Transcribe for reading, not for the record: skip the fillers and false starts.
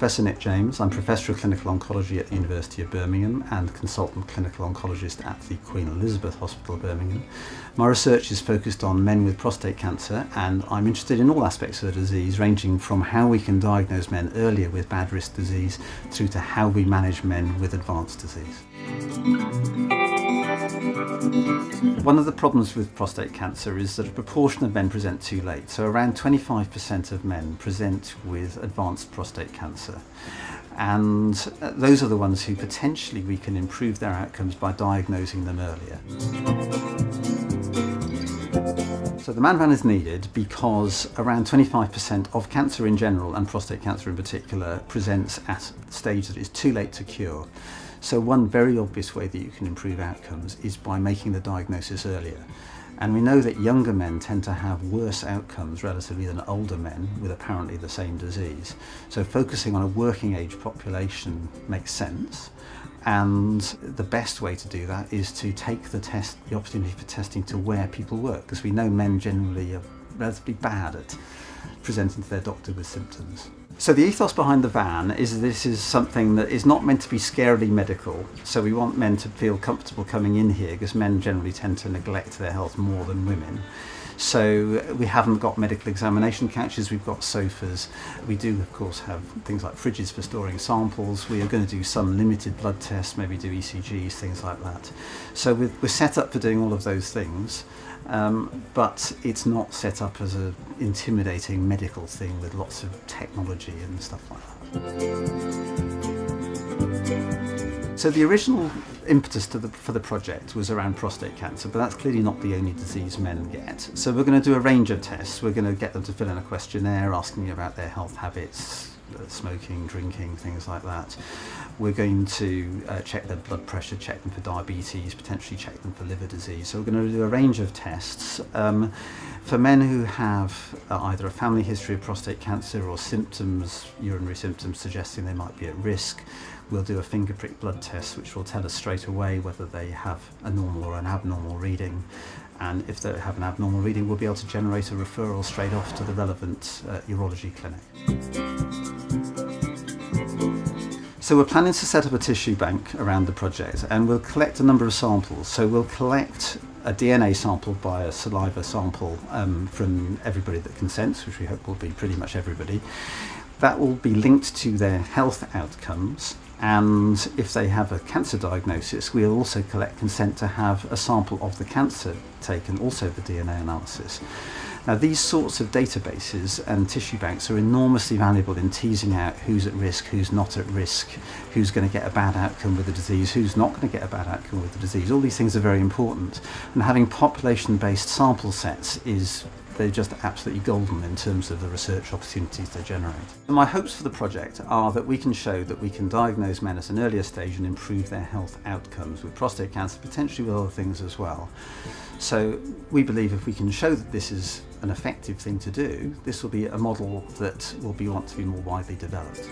Professor Nick James. I'm Professor of Clinical Oncology at the University of Birmingham and Consultant Clinical Oncologist at the Queen Elizabeth Hospital, Birmingham. My research is focused on men with prostate cancer, and I'm interested in all aspects of the disease, ranging from how we can diagnose men earlier with bad risk disease through to how we manage men with advanced disease. One of the problems with prostate cancer is that a proportion of men present too late. So around 25% of men present with advanced prostate cancer. And those are the ones who potentially we can improve their outcomes by diagnosing them earlier. So the man van is needed because around 25% of cancer in general, and prostate cancer in particular, presents at a stage that is too late to cure. So one very obvious way that you can improve outcomes is by making the diagnosis earlier. And we know that younger men tend to have worse outcomes relatively than older men with apparently the same disease. So focusing on a working age population makes sense. And the best way to do that is to take the opportunity for testing to where people work, because we know men generally are relatively bad at presenting to their doctor with symptoms. So the ethos behind the van is this is something that is not meant to be scarily medical. So we want men to feel comfortable coming in here, because men generally tend to neglect their health more than women. So we haven't got medical examination couches, we've got sofas. We do, of course, have things like fridges for storing samples. We are going to do some limited blood tests, maybe do ECGs, things like that. So we're set up for doing all of those things, but it's not set up as an intimidating medical thing with lots of technology and stuff like that. So the original impetus for the project was around prostate cancer, but that's clearly not the only disease men get. So we're going to do a range of tests. We're going to get them to fill in a questionnaire asking about their health habits, smoking, drinking, things like that. We're going to check their blood pressure, check them for diabetes, potentially check them for liver disease. So we're going to do a range of tests. For men who have either a family history of prostate cancer or symptoms, urinary symptoms suggesting they might be at risk, we'll do a finger prick blood test which will tell us straight away whether they have a normal or an abnormal reading. And if they have an abnormal reading, we'll be able to generate a referral straight off to the relevant urology clinic. So we're planning to set up a tissue bank around the project, and we'll collect a number of samples. So we'll collect a DNA sample by a saliva sample from everybody that consents, which we hope will be pretty much everybody. That will be linked to their health outcomes, and if they have a cancer diagnosis, we'll also collect consent to have a sample of the cancer taken, also for DNA analysis. Now, these sorts of databases and tissue banks are enormously valuable in teasing out who's at risk, who's not at risk, who's going to get a bad outcome with the disease, who's not going to get a bad outcome with the disease. All these things are very important, and having population-based sample sets they're just absolutely golden in terms of the research opportunities they generate. And my hopes for the project are that we can show that we can diagnose men at an earlier stage and improve their health outcomes with prostate cancer, potentially with other things as well. So we believe if we can show that this is an effective thing to do, this will be a model that will want to be more widely developed.